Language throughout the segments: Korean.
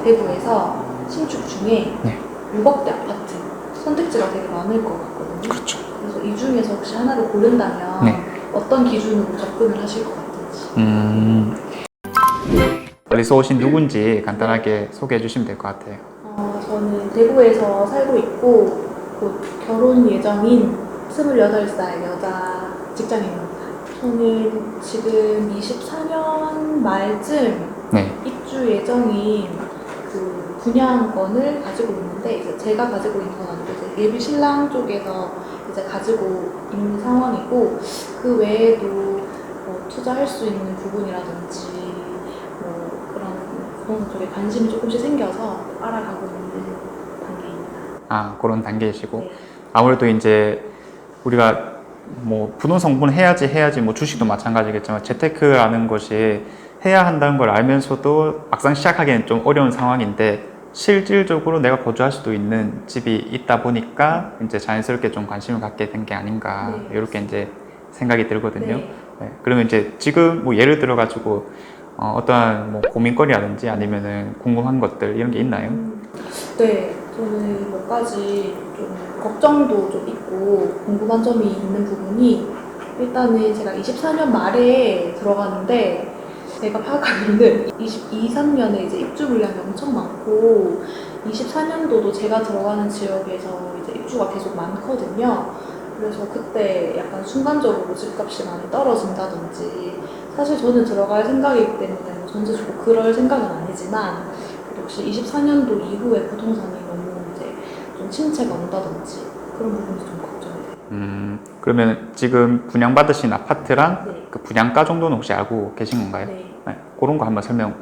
대구에서 신축 중에 네. 6억대 아파트 선택지가 되게 많을 것 같거든요. 그렇죠. 그래서 이 중에서 혹시 하나를 고른다면 네. 어떤 기준으로 접근을 하실 것 같은지. 어디서 오신 누군지 간단하게 소개해 주시면 될 것 같아요. 저는 대구에서 살고 있고 곧 결혼 예정인 28살 여자 직장인입니다. 저는 지금 24년 말쯤 네. 입주 예정인 그 분양권을 가지고 있는데 이제 제가 가지고 있는 건 아니고 이제 예비 신랑 쪽에서 이제 가지고 있는 상황이고 그 외에도 뭐 투자할 수 있는 부분이라든지 뭐 그런 쪽에 관심이 조금씩 생겨서 알아가고 있는 단계입니다. 그런 단계이시고. 네. 아무래도 이제 우리가 뭐 부동산 공부는 해야지 뭐 주식도 마찬가지겠지만 재테크라는 것이 해야 한다는 걸 알면서도 막상 시작하기에는 좀 어려운 상황인데 실질적으로 내가 거주할 수도 있는 집이 있다 보니까 이제 자연스럽게 좀 관심을 갖게 된 게 아닌가 네. 이렇게 이제 생각이 들거든요. 네. 네. 그러면 이제 지금 뭐 예를 들어 가지고 어떠한 뭐 고민거리라든지 아니면은 궁금한 것들 이런 게 있나요? 네, 저는 몇 가지 좀 걱정도 좀 있고 궁금한 점이 있는 부분이 일단은 제가 24년 말에 들어가는데 제가 파악하기로는 23년에 이제 입주 물량이 엄청 많고 24년도도 제가 들어가는 지역에서 이제 입주가 계속 많거든요. 그래서 그때 약간 순간적으로 집값이 많이 떨어진다든지 사실 저는 들어갈 생각이기 때문에 뭐 전세 주고 그럴 생각은 아니지만 혹시 24년도 이후에 부동산이 너무 이제 좀 침체가 온다든지 그런 부분이 좀 걱정이 돼요. 그러면 지금 분양받으신 아파트랑 네. 그 분양가 정도는 혹시 알고 계신 건가요? 네. 네. 그런 거 한번 설명해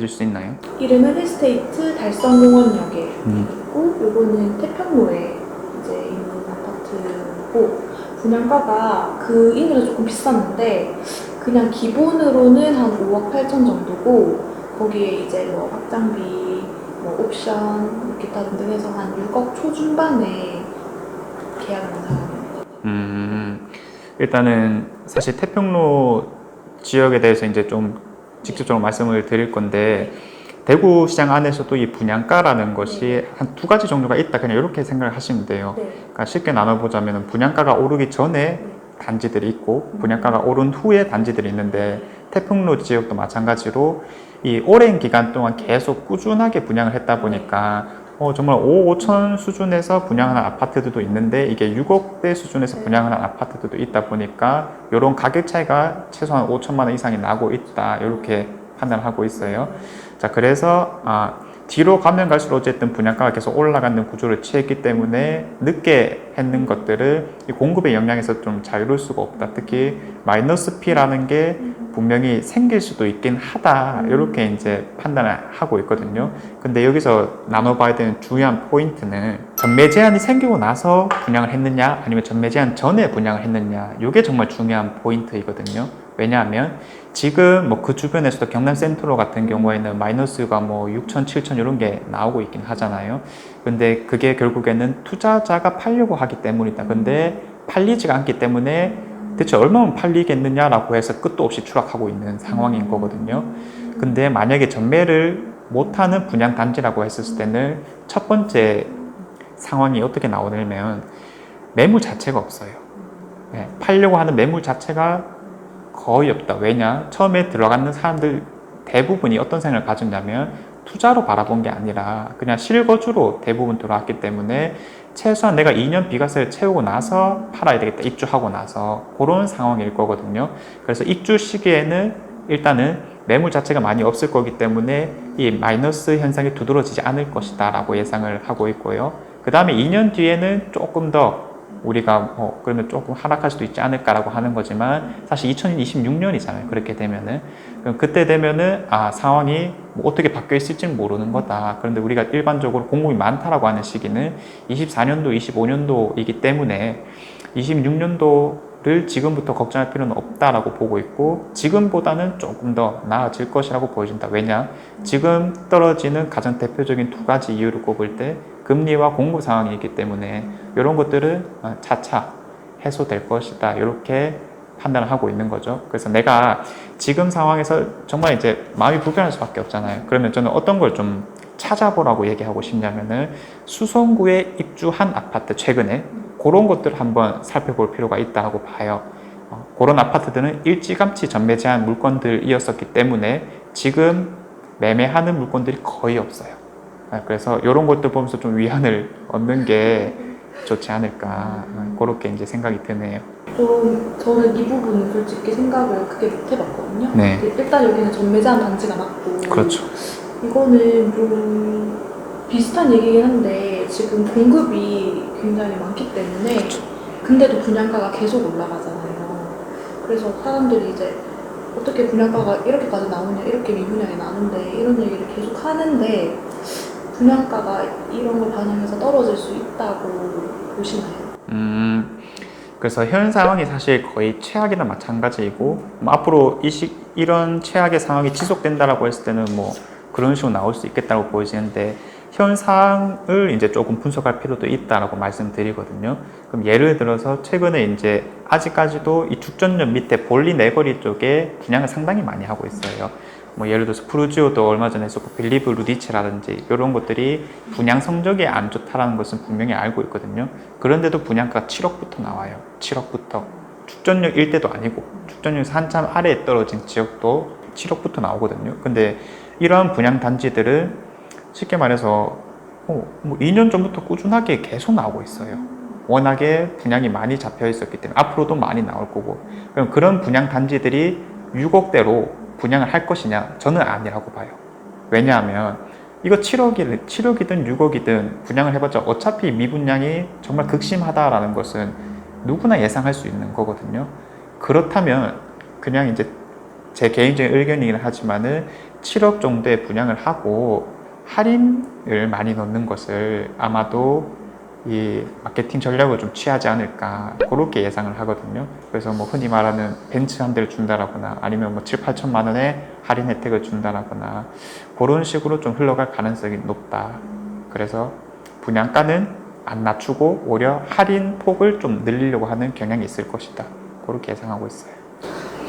줄 수 있나요? 이름은 힐스테이트 달성공원역에 음. 있고 요거는 태평로에 이제 있는 아파트고 분양가가 그 인근은 조금 비쌌는데 그냥 기본으로는 한 5억 8천 정도고 거기에 이제 뭐 확장비, 뭐 옵션, 기타 등등 해서 한 6억 초중반에 계약을 한 상황입니다. 일단은 사실 태평로 지역에 대해서 이제 좀 직접적으로 말씀을 드릴 건데 대구 시장 안에서도 이 분양가라는 것이 한 두 가지 종류가 있다 그냥 이렇게 생각을 하시면 돼요. 네. 그러니까 쉽게 나눠보자면 분양가가 오르기 전에 단지들이 있고 분양가가 오른 후에 단지들이 있는데 태평로 지역도 마찬가지로 이 오랜 기간 동안 계속 꾸준하게 분양을 했다 보니까 정말 5억 5천 수준에서 분양하는 아파트들도 있는데 이게 6억대 수준에서 분양하는 아파트들도 있다 보니까 이런 가격 차이가 최소한 5천만 원 이상이 나고 있다 이렇게 판단하고 있어요. 자, 그래서 뒤로 가면 갈수록 어쨌든 분양가가 계속 올라가는 구조를 취했기 때문에 늦게 했는 것들을 이 공급의 영향에서 좀 자유로울 수가 없다. 특히 마이너스 P라는 게 분명히 생길 수도 있긴 하다. 이렇게 이제 판단을 하고 있거든요. 근데 여기서 나눠봐야 되는 중요한 포인트는 전매 제한이 생기고 나서 분양을 했느냐 아니면 전매 제한 전에 분양을 했느냐 이게 정말 중요한 포인트이거든요. 왜냐하면 지금 뭐 그 주변에서도 경남 센트로 같은 경우에는 마이너스가 뭐 6천, 7천 이런 게 나오고 있긴 하잖아요. 근데 그게 결국에는 투자자가 팔려고 하기 때문이다. 근데 팔리지가 않기 때문에 대체 얼마면 팔리겠느냐라고 해서 끝도 없이 추락하고 있는 상황인 거거든요. 근데 만약에 전매를 못하는 분양단지라고 했을 때는 첫 번째 상황이 어떻게 나오냐면 매물 자체가 없어요. 네, 팔려고 하는 매물 자체가 거의 없다. 왜냐? 처음에 들어가는 사람들 대부분이 어떤 생각을 가졌냐면 투자로 바라본 게 아니라 그냥 실거주로 대부분 들어왔기 때문에 최소한 내가 2년 비과세를 채우고 나서 팔아야 되겠다. 입주하고 나서 그런 상황일 거거든요. 그래서 입주 시기에는 일단은 매물 자체가 많이 없을 거기 때문에 이 마이너스 현상이 두드러지지 않을 것이다 라고 예상을 하고 있고요. 그 다음에 2년 뒤에는 조금 더 우리가 그러면 조금 하락할 수도 있지 않을까라고 하는 거지만 사실 2026년이잖아요. 그렇게 되면은 그럼 그때 되면은 상황이 뭐 어떻게 바뀌어 있을지는 모르는 거다. 그런데 우리가 일반적으로 공급이 많다라고 하는 시기는 24년도, 25년도이기 때문에 26년도를 지금부터 걱정할 필요는 없다라고 보고 있고 지금보다는 조금 더 나아질 것이라고 보여진다. 왜냐? 지금 떨어지는 가장 대표적인 두 가지 이유를 꼽을 때 금리와 공급 상황이 있기 때문에 이런 것들은 차차 해소될 것이다. 이렇게 판단을 하고 있는 거죠. 그래서 내가 지금 상황에서 정말 이제 마음이 불편할 수밖에 없잖아요. 그러면 저는 어떤 걸 좀 찾아보라고 얘기하고 싶냐면은 수성구에 입주한 아파트 최근에 그런 것들을 한번 살펴볼 필요가 있다고 봐요. 그런 아파트들은 일찌감치 전매 제한 물건들이었었기 때문에 지금 매매하는 물건들이 거의 없어요. 그래서 이런 것들 보면서 좀 위안을 얻는 게 좋지 않을까, 그렇게 이제 생각이 드네요. 좀 저는 이 부분은 솔직히 생각을 크게 못 해봤거든요. 네. 일단 여기는 전매 제한 단지가 맞고 그렇죠. 이거는 좀 비슷한 얘기긴 한데 지금 공급이 굉장히 많기 때문에 근데도 분양가가 계속 올라가잖아요. 그래서 사람들이 이제 어떻게 분양가가 이렇게까지 나오냐, 이렇게 미분양이 나는데 이런 얘기를 계속 하는데 분양가가 이런 걸 반영해서 떨어질 수 있다고 보시나요? 그래서 현 상황이 사실 거의 최악이나 마찬가지이고 앞으로 이런 최악의 상황이 지속된다라고 했을 때는 뭐 그런 식으로 나올 수 있겠다고 보이지는데 현 상황을 이제 조금 분석할 필요도 있다라고 말씀드리거든요. 그럼 예를 들어서 최근에 이제 아직까지도 이 죽전역 밑에 볼리 내거리 쪽에 분양을 상당히 많이 하고 있어요. 뭐 예를 들어서 프루지오도 얼마 전에 했었고 빌리브 루디체라든지 이런 것들이 분양 성적이 안 좋다라는 것은 분명히 알고 있거든요. 그런데도 분양가가 7억부터 나와요. 7억부터. 죽전역 일대도 아니고 죽전역에서 한참 아래에 떨어진 지역도 7억부터 나오거든요. 근데 이러한 분양 단지들은 쉽게 말해서 뭐 2년 전부터 꾸준하게 계속 나오고 있어요. 워낙에 분양이 많이 잡혀 있었기 때문에 앞으로도 많이 나올 거고. 그럼 그런 분양 단지들이 6억대로 분양을 할 것이냐? 저는 아니라고 봐요. 왜냐하면 이거 7억이든 6억이든 분양을 해봤자 어차피 미분양이 정말 극심하다라는 것은 누구나 예상할 수 있는 거거든요. 그렇다면 그냥 이제 제 개인적인 의견이긴 하지만은 7억 정도의 분양을 하고 할인을 많이 넣는 것을 아마도 이 마케팅 전략을 좀 취하지 않을까 그렇게 예상을 하거든요. 그래서 뭐 흔히 말하는 벤츠 한 대를 준다라거나 아니면 뭐 7, 8천만 원의 할인 혜택을 준다라거나 그런 식으로 좀 흘러갈 가능성이 높다. 그래서 분양가는 안 낮추고 오히려 할인 폭을 좀 늘리려고 하는 경향이 있을 것이다. 그렇게 예상하고 있어요.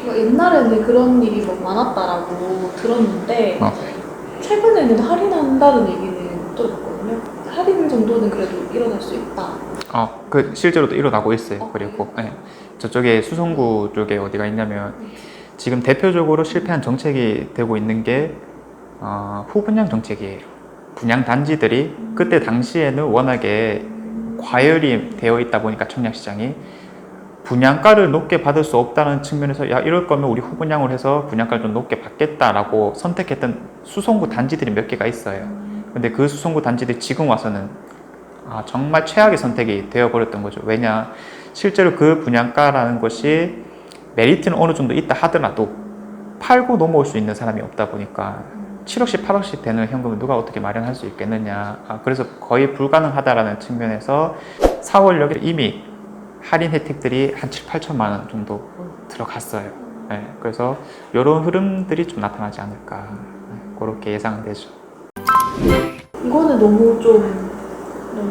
옛날에는 그런 일이 뭐 많았다라고 들었는데 최근에는 할인한다는 얘기는 못 들었거든요. 할인 정도는 그래도 일어날 수 있다. 그 실제로도 일어나고 있어요. 그리고 네. 저쪽에 수성구 쪽에 어디가 있냐면 지금 대표적으로 실패한 정책이 되고 있는 게 후분양 정책이에요. 분양 단지들이 그때 당시에는 워낙에 과열이 되어 있다 보니까 청약시장이 분양가를 높게 받을 수 없다는 측면에서 야 이럴 거면 우리 후분양을 해서 분양가를 좀 높게 받겠다라고 선택했던 수성구 단지들이 몇 개가 있어요. 근데 그 수성구 단지들이 지금 와서는 정말 최악의 선택이 되어버렸던 거죠. 왜냐 실제로 그 분양가라는 것이 메리트는 어느 정도 있다 하더라도 팔고 넘어올 수 있는 사람이 없다 보니까 7억씩 8억씩 되는 현금을 누가 어떻게 마련할 수 있겠느냐. 그래서 거의 불가능하다라는 측면에서 4월역에 이미 할인 혜택들이 한 7, 8천만 원 정도 들어갔어요. 네, 그래서 이런 흐름들이 좀 나타나지 않을까 그렇게 예상은 되죠. 이거는 너무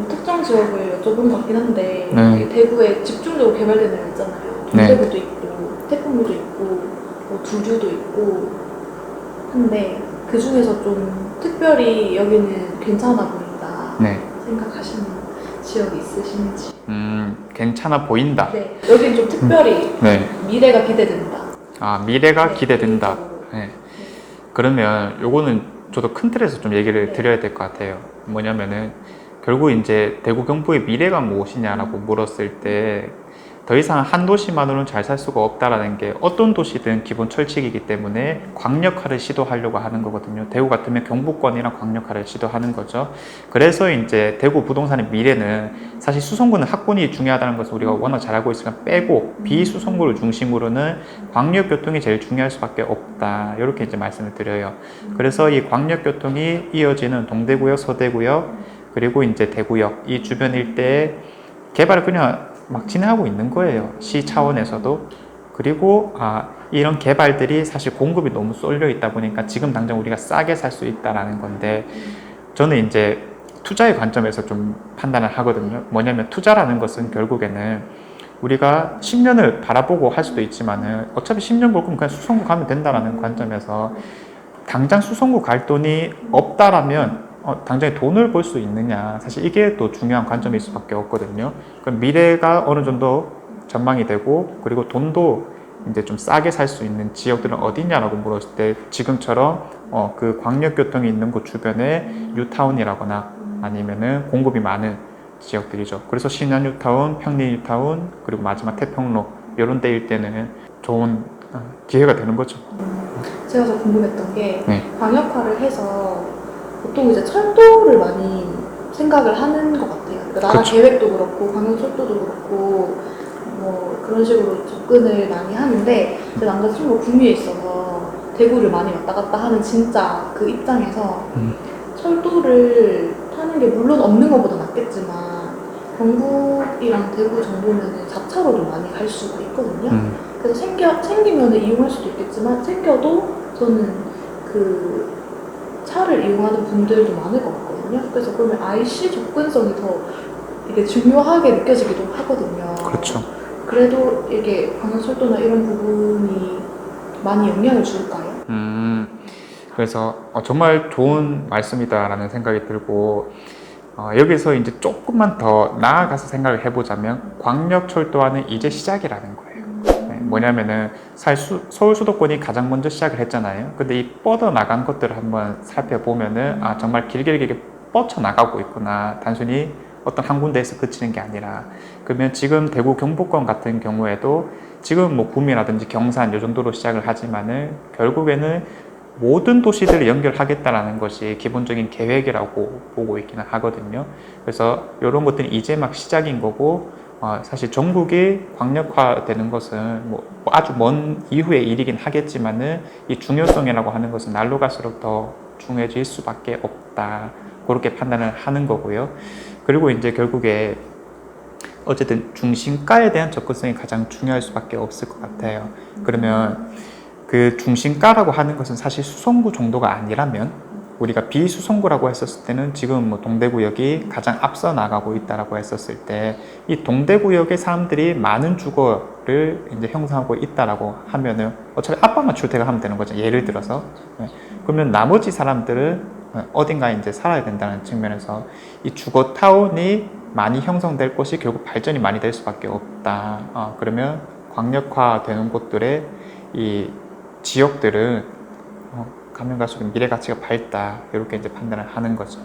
특정 지역을 여쭤본 것 같긴 한데 네. 대구에 집중적으로 개발되는 데 있잖아요. 동대구도 있고 태풍로도 있고 뭐 두류도 있고 한데 그 중에서 좀 특별히 여기는 괜찮아 보인다 생각하시는 지역이 있으신지? 괜찮아 보인다. 네, 여기는 좀 특별히 미래가 기대된다. 미래가 기대된다. 네. 그러면 요거는 저도 큰 틀에서 좀 얘기를 드려야 될 것 같아요. 뭐냐면은 결국 이제 대구 경북의 미래가 무엇이냐라고 물었을 때 더 이상 한 도시만으로는 잘 살 수가 없다라는 게 어떤 도시든 기본 철칙이기 때문에 광역화를 시도하려고 하는 거거든요. 대구 같으면 경북권이랑 광역화를 시도하는 거죠. 그래서 이제 대구 부동산의 미래는 사실 수성구는 학군이 중요하다는 것을 우리가 워낙 잘 알고 있으니까 빼고 비수성구를 중심으로는 광역교통이 제일 중요할 수밖에 없다. 이렇게 이제 말씀을 드려요. 그래서 이 광역교통이 이어지는 동대구역, 서대구역 그리고 이제 대구역 이 주변 일대에 개발을 그냥 막 진행하고 있는 거예요. 시 차원에서도. 그리고 이런 개발들이 사실 공급이 너무 쏠려 있다 보니까 지금 당장 우리가 싸게 살 수 있다라는 건데 저는 이제 투자의 관점에서 좀 판단을 하거든요. 뭐냐면 투자라는 것은 결국에는 우리가 10년을 바라보고 할 수도 있지만은 어차피 10년 볼 거면 그냥 수성구 가면 된다라는 관점에서 당장 수성구 갈 돈이 없다라면 당장에 돈을 벌 수 있느냐, 사실 이게 또 중요한 관점일 수밖에 없거든요. 그럼 미래가 어느 정도 전망이 되고, 그리고 돈도 이제 좀 싸게 살 수 있는 지역들은 어디냐라고 물었을 때 지금처럼 그 광역교통이 있는 곳 주변에 뉴타운이라거나 아니면은 공급이 많은 지역들이죠. 그래서 신안 뉴타운, 평리 뉴타운, 그리고 마지막 태평로 이런 데일 때는 좋은 기회가 되는 거죠. 제가 더 궁금했던 게 네. 광역화를 해서 보통 이제 철도를 많이 생각을 하는 것 같아요. 그러니까 나라 그쵸. 계획도 그렇고 광역철도도 그렇고 뭐 그런 식으로 접근을 많이 하는데 제 남자친구가 구미에 있어서 대구를 많이 왔다 갔다 하는 진짜 그 입장에서 철도를 타는 게 물론 없는 것보다 낫겠지만 경북이랑 대구 정도면 자차로도 많이 갈 수가 있거든요. 그래서 생기면 이용할 수도 있겠지만 생겨도 저는 그 차를 이용하는 분들도 많을 것 같거든요. 그래서 그러면 IC 접근성이 더 이게 중요하게 느껴지기도 하거든요. 그렇죠. 그래도 이게 광역철도나 이런 부분이 많이 영향을 줄까요? 그래서 정말 좋은 말씀이다라는 생각이 들고, 여기서 이제 조금만 더 나아가서 생각을 해보자면 광역철도화는 이제 시작이라는 거예요. 네, 뭐냐면은 서울 수도권이 가장 먼저 시작을 했잖아요. 근데 이 뻗어나간 것들을 한번 살펴보면은 정말 길게 뻗쳐나가고 있구나. 단순히 어떤 한 군데에서 그치는 게 아니라, 그러면 지금 대구 경북권 같은 경우에도 지금 뭐 구미라든지 경산 이 정도로 시작을 하지만은 결국에는 모든 도시들을 연결하겠다라는 것이 기본적인 계획이라고 보고 있기는 하거든요. 그래서 이런 것들이 이제 막 시작인 거고, 사실 전국이 광역화되는 것은 뭐 아주 먼 이후의 일이긴 하겠지만은 이 중요성이라고 하는 것은 날로 갈수록 더 중요해질 수밖에 없다. 그렇게 판단을 하는 거고요. 그리고 이제 결국에 어쨌든 중심가에 대한 접근성이 가장 중요할 수밖에 없을 것 같아요. 그러면 그 중심가라고 하는 것은 사실 수성구 정도가 아니라면, 우리가 비수성구라고 했었을 때는 지금 뭐 동대구역이 가장 앞서 나가고 있다라고 했었을 때, 이 동대구역의 사람들이 많은 주거를 이제 형성하고 있다라고 하면은 어차피 앞방만 출퇴근하면 되는 거죠. 예를 들어서. 그러면 나머지 사람들은 어딘가에 이제 살아야 된다는 측면에서 이 주거 타운이 많이 형성될 것이 결국 발전이 많이 될 수밖에 없다. 그러면 광역화되는 곳들의 이 지역들은 가면 갈수록 미래 가치가 밝다, 이렇게 이제 판단을 하는 거죠.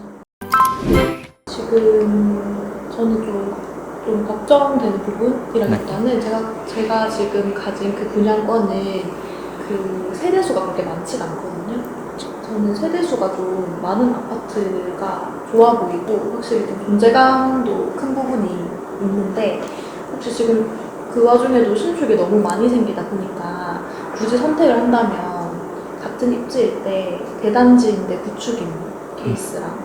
지금 저는 좀 걱정되는 부분이라기보다는 제가 지금 가진 그 분양권은 그 세대수가 그렇게 많지가 않거든요. 저는 세대수가 좀 많은 아파트가 좋아 보이고 확실히 좀 존재감도 큰 부분이 있는데, 혹시 지금 그 와중에도 신축이 너무 많이 생기다 보니까 굳이 선택을 한다면 같은 입지일 때 대단지인데 구축인 케이스랑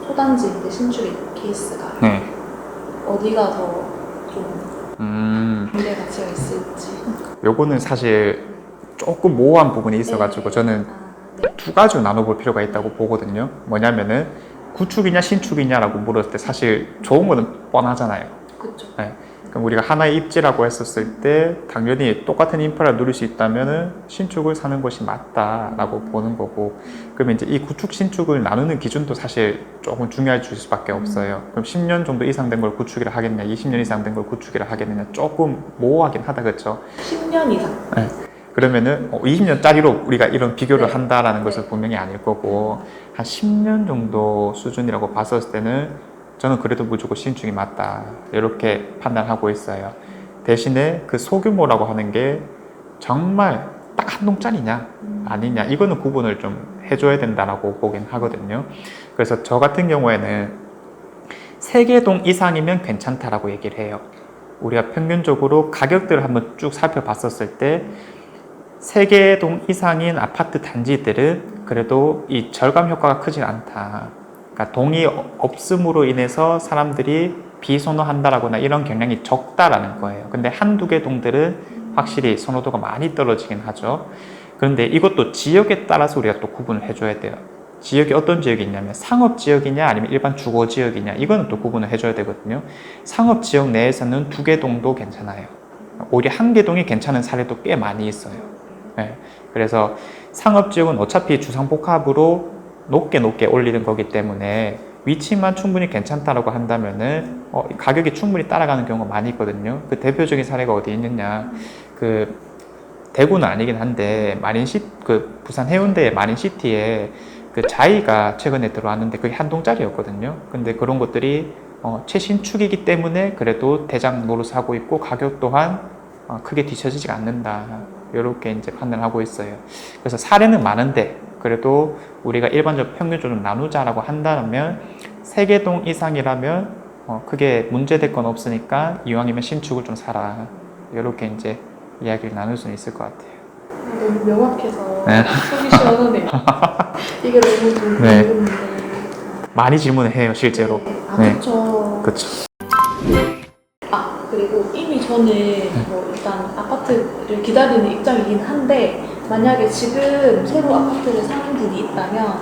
소단지인데 신축인 케이스가 어디가 더 좀 미래 가치가 있을지. 요거는 사실 조금 모호한 부분이 있어가지고 저는 두 가지로 나눠볼 필요가 있다고 보거든요. 뭐냐면은 구축이냐 신축이냐라고 물었을 때 사실 좋은 거는 뻔하잖아요. 그렇죠. 그럼 우리가 하나의 입지라고 했었을 때 당연히 똑같은 인프라를 누릴 수 있다면은 신축을 사는 것이 맞다라고 보는 거고, 그러면 이제 이 구축 신축을 나누는 기준도 사실 조금 중요해질 수밖에 없어요. 그럼 10년 정도 이상 된 걸 구축이라 하겠냐, 20년 이상 된 걸 구축이라 하겠느냐, 조금 모호하긴 하다, 그렇죠? 10년 이상. 그러면은 20년짜리로 우리가 이런 비교를 한다라는 것은 분명히 아닐 거고, 한 10년 정도 수준이라고 봤었을 때는 저는 그래도 무조건 신축이 맞다, 이렇게 판단하고 있어요. 대신에 그 소규모라고 하는 게 정말 딱 한 동짜리냐 아니냐, 이거는 구분을 좀 해줘야 된다라고 보긴 하거든요. 그래서 저 같은 경우에는 3개 동 이상이면 괜찮다라고 얘기를 해요. 우리가 평균적으로 가격들을 한번 쭉 살펴봤었을 때 3개 동 이상인 아파트 단지들은 그래도 이 절감 효과가 크지 않다. 그러니까 동이 없음으로 인해서 사람들이 비선호한다라거나 이런 경향이 적다라는 거예요. 근데 한두 개 동들은 확실히 선호도가 많이 떨어지긴 하죠. 그런데 이것도 지역에 따라서 우리가 또 구분을 해줘야 돼요. 지역이 어떤 지역이 있냐면 상업지역이냐 아니면 일반 주거지역이냐, 이거는 또 구분을 해줘야 되거든요. 상업지역 내에서는 2개 동도 괜찮아요. 오히려 1개 동이 괜찮은 사례도 꽤 많이 있어요. 그래서 상업지역은 어차피 주상복합으로 높게 올리는 거기 때문에 위치만 충분히 괜찮다라고 한다면은 가격이 충분히 따라가는 경우가 많이 있거든요. 그 대표적인 사례가 어디 있느냐, 그 대구는 아니긴 한데 그 부산 해운대의 마린시티에 그 자이가 최근에 들어왔는데 그게 한 동짜리였거든요. 근데 그런 것들이 최신축이기 때문에 그래도 대장 노릇을 하고 있고 가격 또한 크게 뒤처지지가 않는다. 이렇게 이제 판단하고 있어요. 그래서 사례는 많은데 그래도 우리가 일반적 평균적으로 나누자라고 한다면 3개 동 이상이라면 크게 문제될 건 없으니까 이왕이면 신축을 좀 사라. 이렇게 이제 이야기를 나눌 수는 있을 것 같아요. 너무 명확해서 네. 속이 시원하네요. 이게 너무 좀 네. 궁금한데. 많이 질문을 해요, 실제로. 네. 아, 네. 그렇죠. 그렇죠. 아, 그리고 이미 저는 뭐 일단 아파트를 기다리는 입장이긴 한데 만약에 지금 새로 아파트를 사는 분이 있다면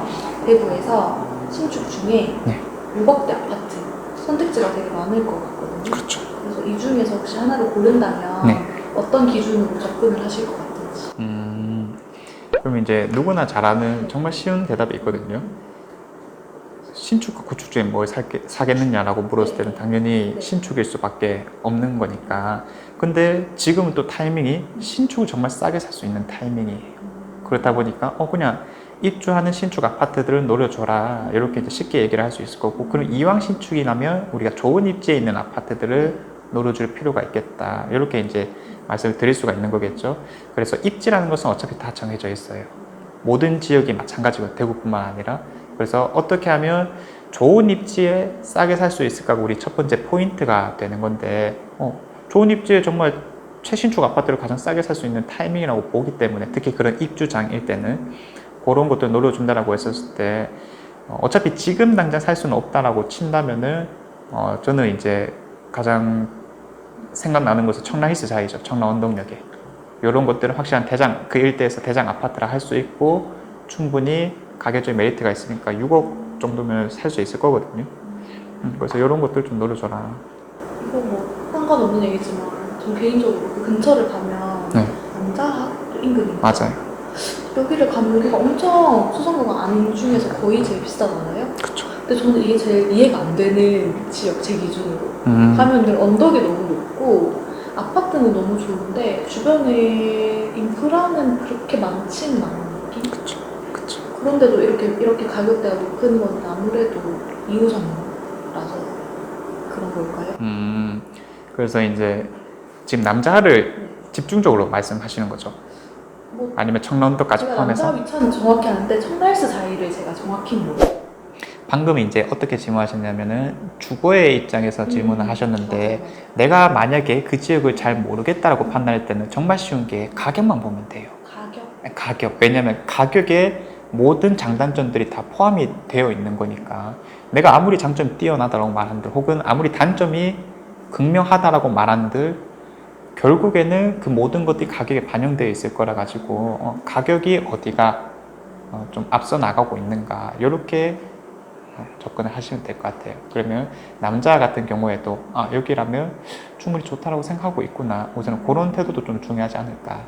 대구에서 신축 중에 네. 6억대 아파트 선택지가 되게 많을 것 같거든요. 그렇죠. 그래서 이 중에서 혹시 하나를 고른다면 네. 어떤 기준으로 접근을 하실 것 같은지. 그럼 이제 누구나 잘 아는 정말 쉬운 대답이 있거든요. 신축과 구축 중에 뭘 사겠느냐라고 물었을 때는 당연히 네. 신축일 수밖에 없는 거니까. 근데 지금은 또 타이밍이 신축을 정말 싸게 살 수 있는 타이밍이에요. 그렇다 보니까 그냥 입주하는 신축 아파트들을 노려줘라 이렇게 이제 쉽게 얘기를 할 수 있을 거고, 그럼 이왕 신축이라면 우리가 좋은 입지에 있는 아파트들을 노려줄 필요가 있겠다 이렇게 이제 말씀을 드릴 수가 있는 거겠죠. 그래서 입지라는 것은 어차피 다 정해져 있어요. 모든 지역이 마찬가지고 대구뿐만 아니라. 그래서 어떻게 하면 좋은 입지에 싸게 살 수 있을까, 우리 첫 번째 포인트가 되는 건데 좋은 입지에 정말 최신축 아파트를 가장 싸게 살 수 있는 타이밍이라고 보기 때문에, 특히 그런 입주장일 때는 그런 것들 노려준다라고 했었을 때 어차피 지금 당장 살 수는 없다라고 친다면은 저는 이제 가장 생각나는 것은 청라 힐스자이죠. 청라 언덕역에 이런 것들은 확실한 대장, 그 일대에서 대장 아파트라 할 수 있고 충분히 가격적인 메리트가 있으니까 6억 정도면 살 수 있을 거거든요. 그래서 이런 것들 좀 노려줘라. 이거 뭐 상관없는 얘기지만 전 개인적으로 그 근처를 가면 네. 남자학 인근인가요? 맞아요. 여기를 가면 여기가 엄청 수성구가 아닌 중에서 거의 제일 비싸잖아요. 그렇죠. 근데 저는 이게 제일 이해가 안 되는 지역, 제 기준으로. 가면은 언덕이 너무 높고 아파트는 너무 좋은데 주변에 인프라는 그렇게 많지는 않은 느낌? 그렇죠. 그렇죠. 그런데도 이렇게 가격대가 높은 건 아무래도 2호선이라서 그런 걸까요? 그래서 이제 지금 남자를 집중적으로 말씀하시는 거죠. 뭐 아니면 청라언덕까지 제가 포함해서? 남자 위치는 정확히 아는데 청라일스 자리를 제가 정확히 모르겠어요. 방금 이제 어떻게 질문하셨냐면은 주거의 입장에서 질문을 하셨는데, 맞아요. 내가 만약에 그 지역을 잘 모르겠다라고 판단할 때는 정말 쉬운 게 가격만 보면 돼요. 가격. 왜냐면 가격에 모든 장단점들이 다 포함이 되어 있는 거니까. 내가 아무리 장점이 뛰어나다라고 말한들, 혹은 아무리 단점이 극명하다라고 말한들, 결국에는 그 모든 것들이 가격에 반영되어 있을 거라 가지고 가격이 어디가 좀 앞서 나가고 있는가, 이렇게 접근을 하시면 될 것 같아요. 그러면 남자 같은 경우에도 여기라면 충분히 좋다라고 생각하고 있구나, 우선은 그런 태도도 좀 중요하지 않을까,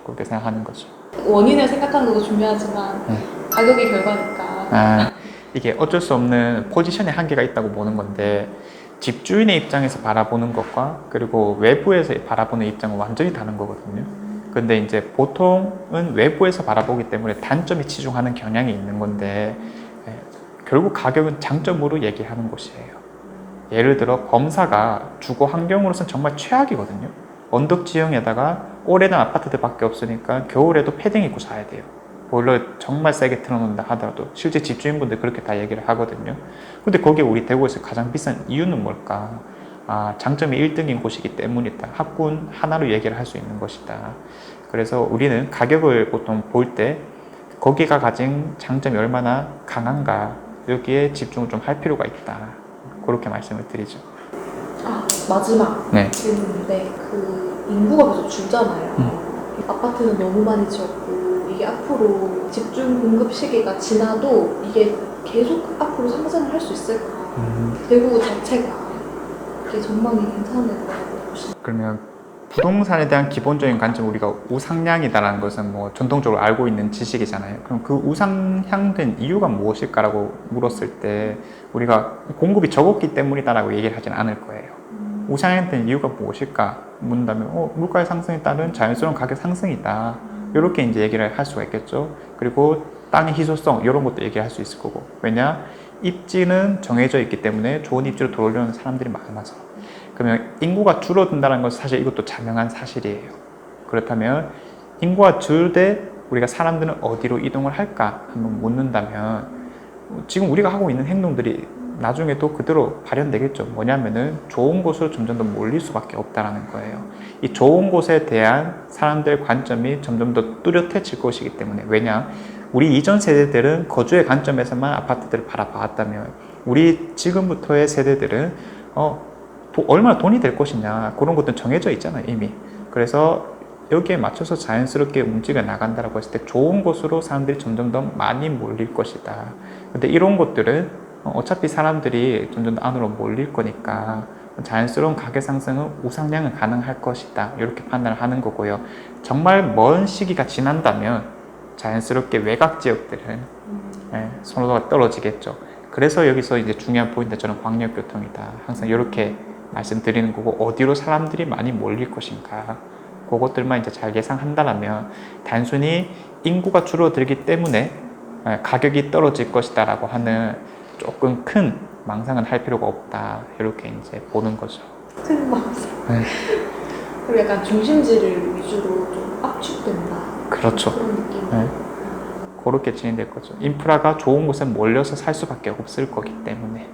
그렇게 생각하는 거죠. 원인을 생각하는 것도 중요하지만 가격이 결과니까. 이게 어쩔 수 없는 포지션의 한계가 있다고 보는 건데, 집주인의 입장에서 바라보는 것과 그리고 외부에서 바라보는 입장은 완전히 다른 거거든요. 근데 이제 보통은 외부에서 바라보기 때문에 단점에 치중하는 경향이 있는 건데, 결국 가격은 장점으로 얘기하는 곳이에요. 예를 들어 검사가 주거 환경으로서는 정말 최악이거든요. 언덕 지형에다가 오래된 아파트들밖에 없으니까 겨울에도 패딩 입고 자야 돼요. 보일러 정말 세게 틀어놓는다 하더라도. 실제 집주인분들 그렇게 다 얘기를 하거든요. 근데 거기에 우리 대구에서 가장 비싼 이유는 뭘까? 장점이 1등인 곳이기 때문이다. 학군 하나로 얘기를 할 수 있는 것이다. 그래서 우리는 가격을 보통 볼 때 거기가 가진 장점이 얼마나 강한가, 여기에 집중을 좀 할 필요가 있다. 그렇게 말씀을 드리죠. 마지막 네. 질문인데 그 인구가 계속 줄잖아요. 아파트는 너무 많이 지었고 이게 앞으로 집중 공급 시기가 지나도 이게 계속 앞으로 상승을 할 수 있을까? 대구 자체가 이게 전망이 괜찮을 거라고 보시나요? 그러면 부동산에 대한 기본적인 관점, 우리가 우상향이다라는 것은 뭐 전통적으로 알고 있는 지식이잖아요. 그럼 그 우상향된 이유가 무엇일까라고 물었을 때 우리가 공급이 적었기 때문이다라고 얘기를 하진 않을 거예요. 우상향된 이유가 무엇일까 묻는다면 물가의 상승에 따른 자연스러운 가격 상승이다. 이렇게 이제 얘기를 할 수가 있겠죠. 그리고 땅의 희소성 이런 것도 얘기를 할 수 있을 거고. 왜냐? 입지는 정해져 있기 때문에 좋은 입지로 들어오려는 사람들이 많아서. 그러면 인구가 줄어든다는 것은 사실 이것도 자명한 사실이에요. 그렇다면 인구가 줄되 우리가 사람들은 어디로 이동을 할까 한번 묻는다면 지금 우리가 하고 있는 행동들이 나중에도 그대로 발현되겠죠. 뭐냐면은 좋은 곳으로 점점 더 몰릴 수밖에 없다라는 거예요. 이 좋은 곳에 대한 사람들의 관점이 점점 더 뚜렷해질 것이기 때문에. 왜냐? 우리 이전 세대들은 거주의 관점에서만 아파트들을 바라봤다면 우리 지금부터의 세대들은 얼마나 돈이 될 것이냐 그런 것들은 정해져 있잖아요 이미. 그래서 여기에 맞춰서 자연스럽게 움직여 나간다라고 했을 때 좋은 곳으로 사람들이 점점 더 많이 몰릴 것이다. 근데 이런 것들은 어차피 사람들이 점점 더 안으로 몰릴 거니까 자연스러운 가격 상승은 우상향은 가능할 것이다. 이렇게 판단을 하는 거고요. 정말 먼 시기가 지난다면 자연스럽게 외곽 지역들은 선호도가 떨어지겠죠. 그래서 여기서 이제 중요한 포인트, 저는 광역교통이다. 항상 이렇게 말씀드리는 거고, 어디로 사람들이 많이 몰릴 것인가. 그것들만 이제 잘 예상한다면 단순히 인구가 줄어들기 때문에 가격이 떨어질 것이다 라고 하는 조금 큰 망상은 할 필요가 없다. 이렇게 이제 보는 거죠. 큰 망상. 그리고 약간 중심지를 위주로 좀 압축된다. 그렇죠. 그런 느낌. 그렇게 진행될 거죠. 인프라가 좋은 곳에 몰려서 살 수밖에 없을 거기 때문에.